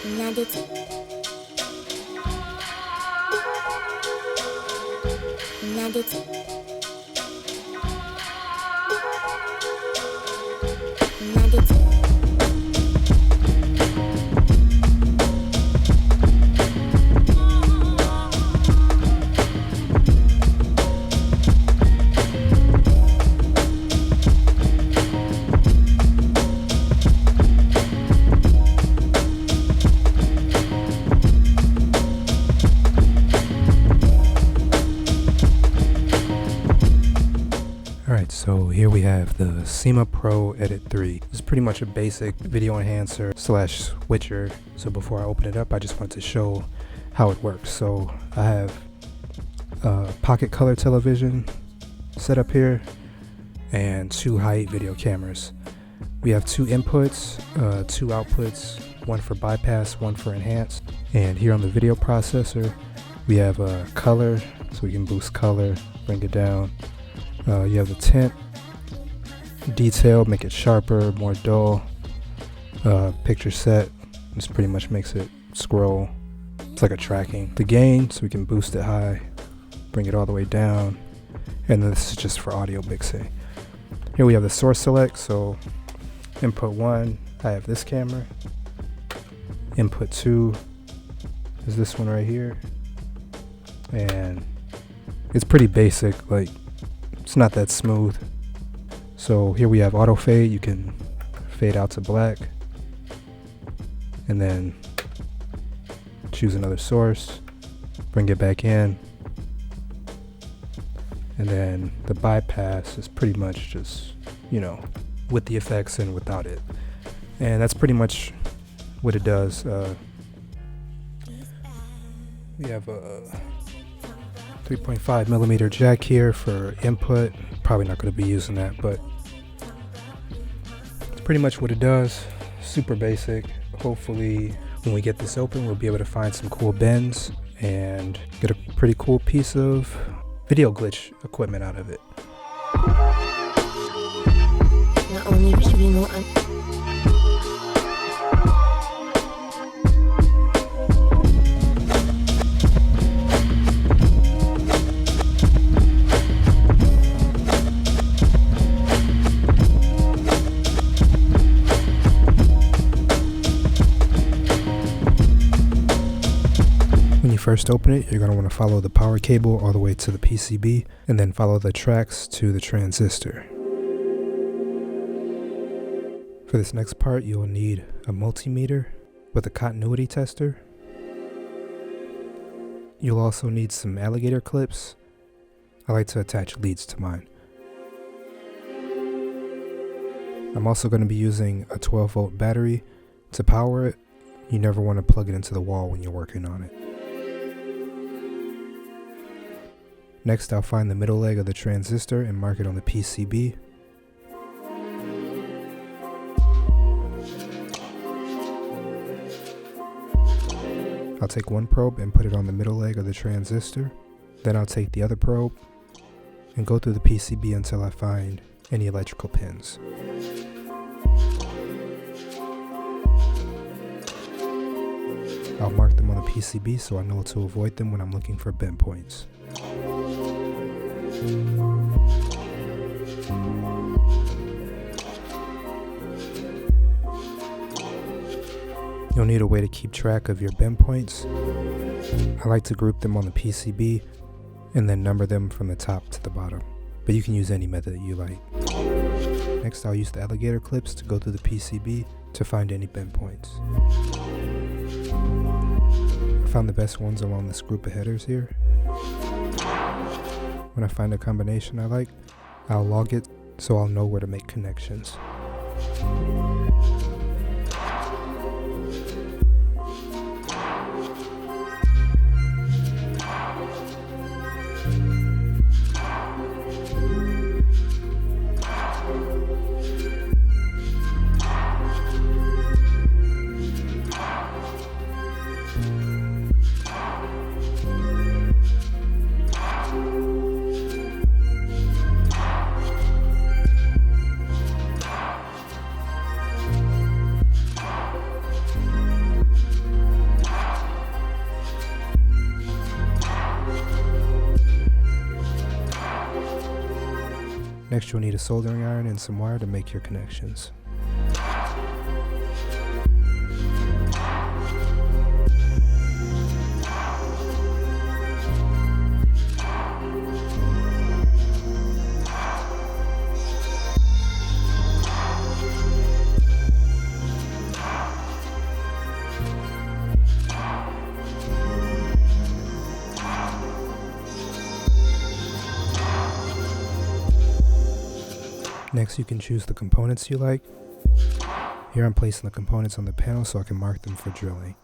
Nuggets. Nuggets. Nuggets. Alright, so here we have the Sima Pro Edit 3. This is pretty much a basic video enhancer / switcher. So before I open it up, I just wanted to show how it works. So I have a pocket color television set up here and 2 high video cameras. We have 2 inputs, 2 outputs, one for bypass, one for enhance. And here on the video processor, we have a color, so we can boost color, bring it down. You have the tint, detail, make it sharper, more dull. Picture set, this pretty much makes it scroll. It's like a tracking. The gain, so we can boost it high, bring it all the way down. And then this is just for audio mixing. Here we have the source select, so input 1, I have this camera. Input 2 is this one right here. And it's pretty basic, like it's not that smooth. So here we have auto fade. You can fade out to black and then choose another source, bring it back in, and then the bypass is pretty much just, you know, with the effects and without it. And that's pretty much what it does. We have a 3.5 millimeter jack here for input. Probably not going to be using that, but it's pretty much what it does. Super basic. Hopefully when we get this open, we'll be able to find some cool bends and get a pretty cool piece of video glitch equipment out of it. When you first open it, you're going to want to follow the power cable all the way to the PCB and then follow the tracks to the transistor. For this next part, you'll need a multimeter with a continuity tester. You'll also need some alligator clips. I like to attach leads to mine. I'm also going to be using a 12-volt battery to power it. You never want to plug it into the wall when you're working on it. Next, I'll find the middle leg of the transistor and mark it on the PCB. I'll take one probe and put it on the middle leg of the transistor. Then I'll take the other probe and go through the PCB until I find any electrical pins. I'll mark them on the PCB so I know to avoid them when I'm looking for bend points. You'll need a way to keep track of your bend points. I like to group them on the PCB and then number them from the top to the bottom, but you can use any method that you like. Next, I'll use the alligator clips to go through the PCB to find any bend points. I found the best ones along this group of headers here. When I find a combination I like, I'll log it so I'll know where to make connections. Next, you'll need a soldering iron and some wire to make your connections. Next, you can choose the components you like. Here I'm placing the components on the panel so I can mark them for drilling.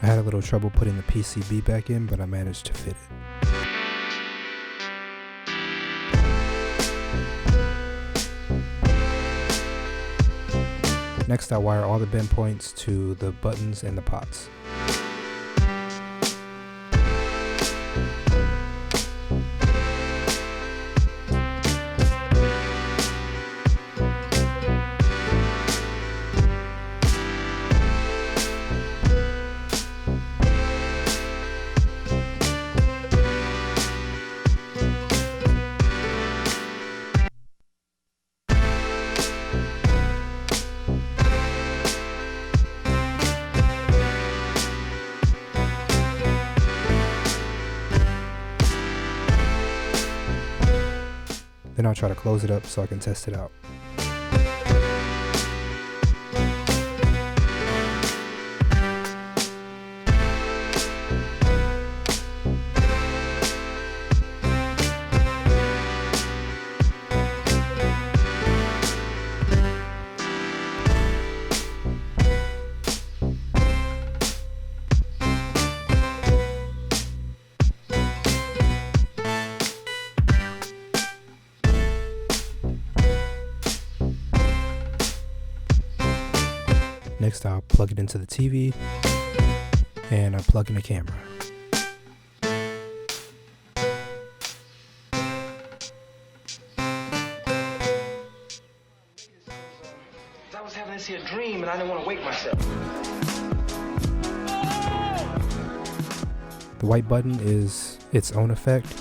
I had a little trouble putting the PCB back in, but I managed to fit it. Next, I wire all the bend points to the buttons and the pots. Then I'll try to close it up so I can test it out. Next, I'll plug it into the TV and I'll plug in the camera. I was having this here dream and I didn't want to wake myself. The white button is its own effect.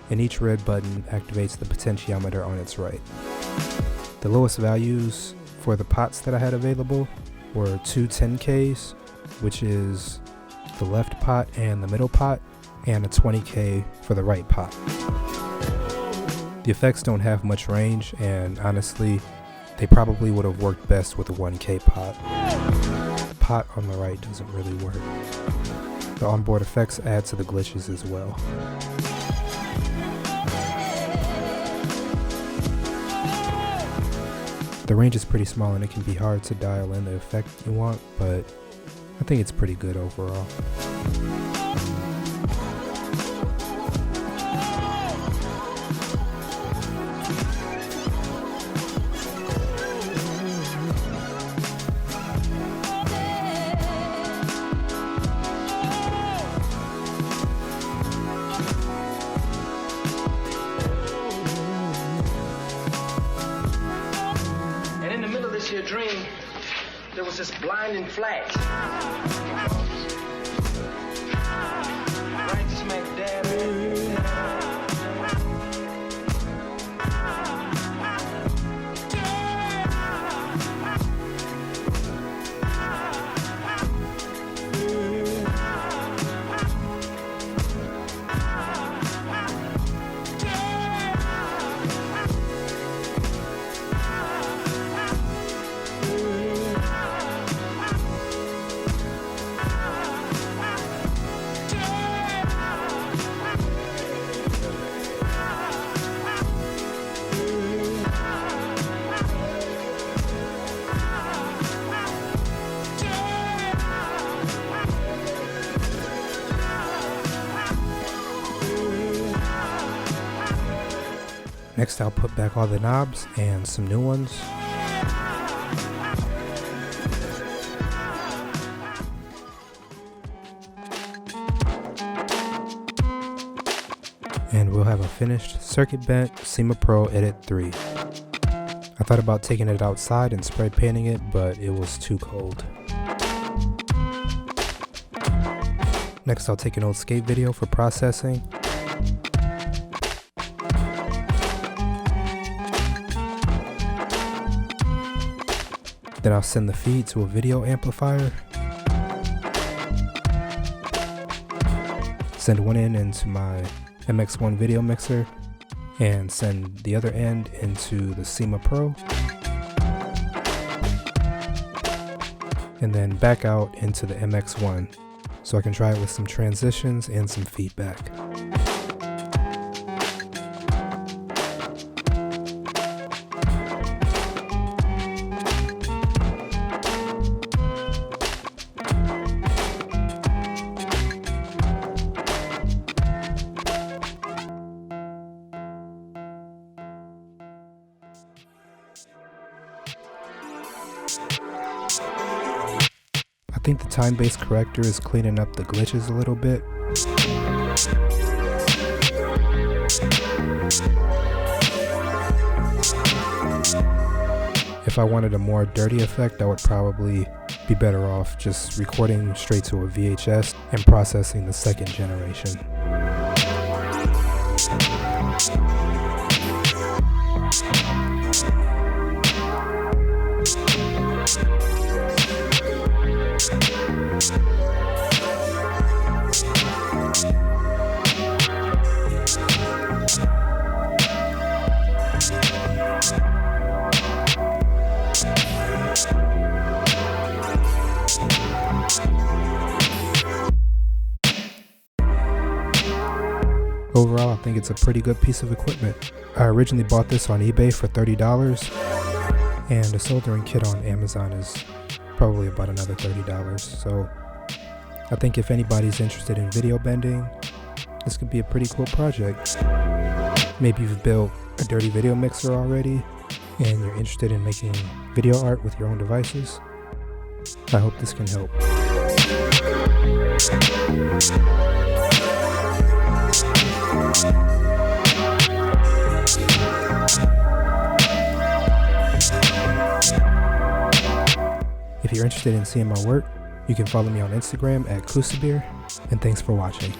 And each red button activates the potentiometer on its right. The lowest values for the pots that I had available were two 10Ks, which is the left pot and the middle pot, and a 20K for the right pot. The effects don't have much range, and honestly, they probably would have worked best with a 1K pot. The pot on the right doesn't really work. The onboard effects add to the glitches as well. The range is pretty small and it can be hard to dial in the effect you want, but I think it's pretty good overall. Your dream, there was this blinding flash. Right smack dab in. Next I'll put back all the knobs and some new ones. And we'll have a finished circuit bent Sima Pro Edit 3. I thought about taking it outside and spray painting it, but it was too cold. Next I'll take an old skate video for processing. Then I'll send the feed to a video amplifier. Send one end into my MX1 video mixer and send the other end into the Sima Pro. And then back out into the MX1 so I can try it with some transitions and some feedback. I think the time-based corrector is cleaning up the glitches a little bit. If I wanted a more dirty effect, I would probably be better off just recording straight to a VHS and processing the second generation. Overall, I think it's a pretty good piece of equipment. I originally bought this on eBay for $30, and a soldering kit on Amazon is probably about another $30. So I think if anybody's interested in video bending, this could be a pretty cool project. Maybe you've built a dirty video mixer already, and you're interested in making video art with your own devices. I hope this can help. If you're interested in seeing my work, you can follow me on Instagram at Kusabir, and thanks for watching.